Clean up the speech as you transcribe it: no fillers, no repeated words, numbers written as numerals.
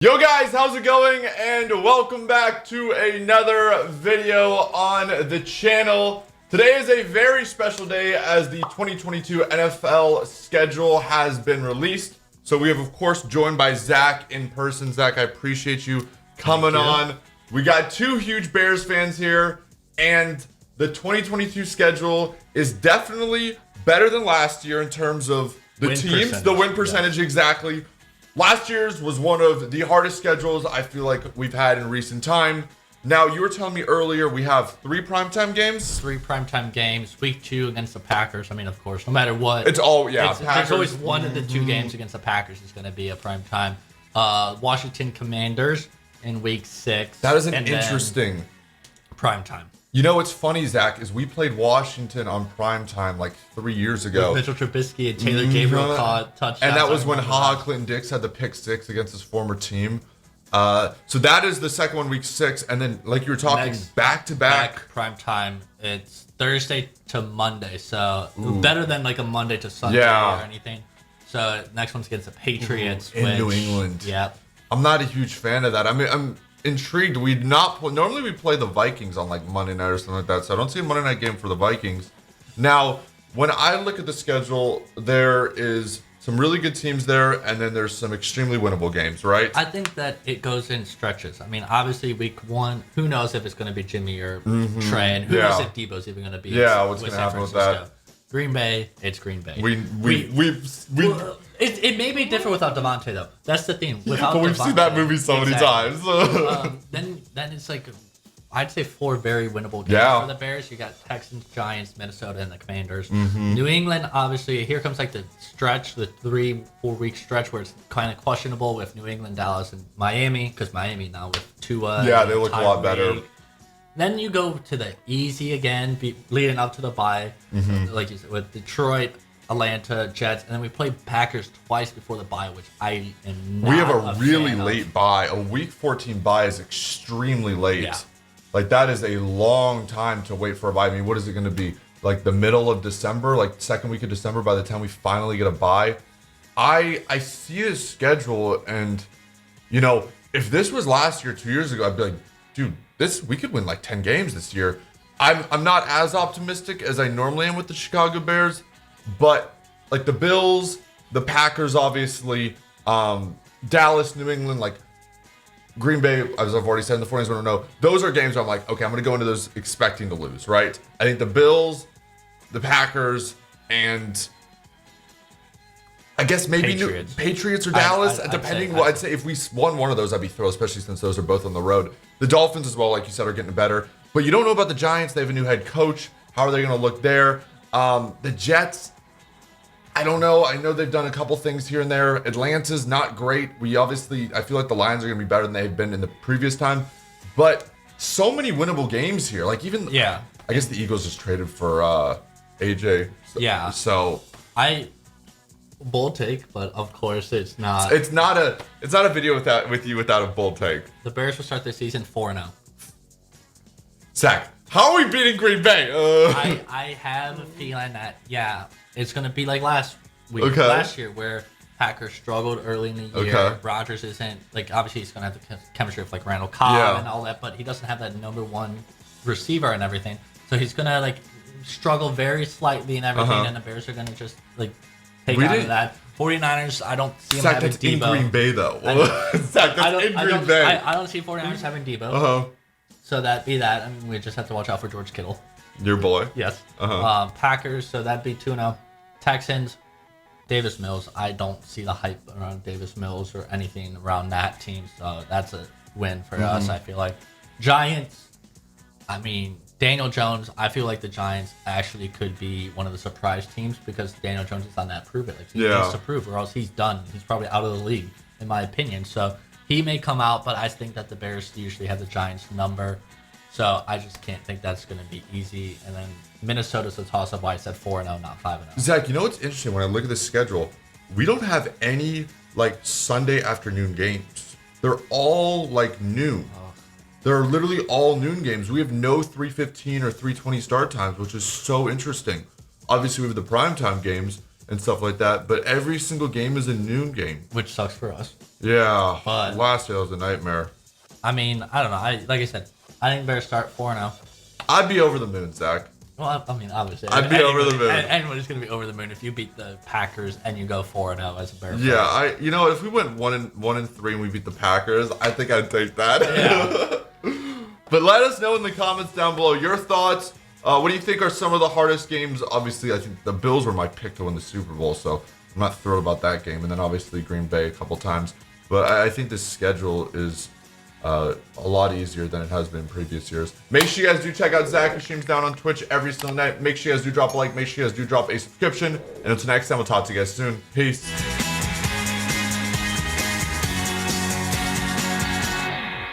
Yo guys, how's it going? And welcome back to another video on the channel. Today is a very special day as the 2022 NFL schedule has been released. So we have, of course, joined by Zach in person. Zach, I appreciate you coming on. We got two huge Bears fans here, and the 2022 schedule is definitely better than last year in terms of the teams, the win percentage, exactly. Last year's was one of the hardest schedules I feel like we've had in recent time. Now, you were telling me earlier we have three primetime games? Three primetime games. Week 2 against the Packers. I mean, of course, no matter what. It's all, yeah, Packers. There's always one of the two games against the Packers is going to be a primetime. Washington Commanders in week 6. That is an interesting primetime. You know what's funny, Zach, is we played Washington on primetime like 3 years ago. With Mitchell Trubisky and Taylor Gabriel caught touchdowns. And that was when Clinton Dix had the pick 6 against his former team. So that is the second one, week 6. And then, like you were talking, back-to-back. Primetime. It's Thursday to Monday. So better than like a Monday to Sunday or anything. So next one's against the Patriots. In New England. Yep. I'm not a huge fan of that. I mean, I'm intrigued. Normally we play the Vikings on like Monday night or something like that, so I don't see a Monday night game for the Vikings. Now, when I look at the schedule, there is some really good teams there, and then there's some extremely winnable games, right? I think that it goes in stretches. I mean, obviously week 1, who knows if it's going to be Jimmy or Trey, and who knows if Debo's even going to be what's going to happen with that. Green Bay, it's Green Bay. It may be different without Devontae though. That's the thing. Without but we've seen that movie so many times. Then it's like, I'd say 4 very winnable games for the Bears. You got Texans, Giants, Minnesota, and the Commanders. New England, obviously, here comes like the stretch, the 3-4 week stretch where it's kind of questionable with New England, Dallas, and Miami, because Miami now with Tua. Yeah, they look a lot better. Then you go to the easy again, leading up to the bye, like you said, with Detroit, Atlanta, Jets, and then we play Packers twice before the bye, which I am not. We have a really late bye. A week 14 bye is extremely late. Yeah. Like, that is a long time to wait for a bye. I mean, what is it going to be? Like the middle of December, like second week of December by the time we finally get a bye? I see his schedule, and, you know, if this was last year, 2 years ago, I'd be like, dude, we could win like 10 games this year. I'm not as optimistic as I normally am with the Chicago Bears, but like the Bills, the Packers, obviously, Dallas, New England, like Green Bay, as I've already said, in the 49ers, I don't know. Those are games where I'm like, okay, I'm going to go into those expecting to lose, right? I think the Bills, the Packers, and I guess maybe Patriots or Dallas, depending. I'd say if we won one of those, I'd be thrilled, especially since those are both on the road. The Dolphins as well, like you said, are getting better. But you don't know about the Giants. They have a new head coach. How are they going to look there? The Jets, I don't know. I know they've done a couple things here and there. Atlanta's not great. I feel like the Lions are going to be better than they've been in the previous time. But so many winnable games here. Like even, I guess the Eagles just traded for AJ. So bold take, but of course it's not. It's not a video without a bold take. The Bears will start their season 4-0. Zach, how are we beating Green Bay? I have a feeling that it's gonna be like last year where Packers struggled early in the year. Rodgers isn't like, obviously he's gonna have the chemistry of like Randall Cobb and all that, but he doesn't have that number 1 receiver and everything. So he's gonna like struggle very slightly and everything, and the Bears are gonna just like take out of that. 49ers, I don't see them having Debo. In Green Bay, though. I don't see 49ers having Debo. So that'd be that. I mean, we just have to watch out for George Kittle. Your boy. Yes. Packers, so that'd be 2-0. Texans, Davis Mills. I don't see the hype around Davis Mills or anything around that team. So that's a win for us, I feel like. Giants, I mean, Daniel Jones, I feel like the Giants actually could be one of the surprise teams because Daniel Jones is on that prove it. Like, he needs to prove, or else he's done. He's probably out of the league, in my opinion. So he may come out, but I think that the Bears usually have the Giants' number. So I just can't think that's going to be easy. And then Minnesota's a toss-up, why I said 4-0, not 5-0. Zach, you know what's interesting? When I look at the schedule, we don't have any, like, Sunday afternoon games. They're all, like, noon. They're literally all noon games. We have no 3:15 or 3:20 start times, which is so interesting. Obviously, we have the primetime games. and stuff like that. But every single game is a noon game. which sucks for us. Yeah, But- last year was a nightmare. I mean, I don't know. Like I said, I think Bears start 4-0. I'd be over the moon, Zach. Well, I mean, obviously, I'd be over the moon. Anybody's gonna be over the moon if you beat the Packers and you go 4-0 as a Bear. Yeah, if we went 1-3 and we beat the Packers, I think I'd take that. Yeah. But let us know in the comments down below your thoughts. What do you think are some of the hardest games? Obviously, I think the Bills were my pick to win the Super Bowl, so I'm not thrilled about that game. And then obviously Green Bay a couple times. But I think this schedule is a lot easier than it has been in previous years. Make sure you guys do check out Zach Hashim's down on Twitch every single night. Make sure you guys do drop a like. Make sure you guys do drop a subscription. And until next time, we'll talk to you guys soon. Peace.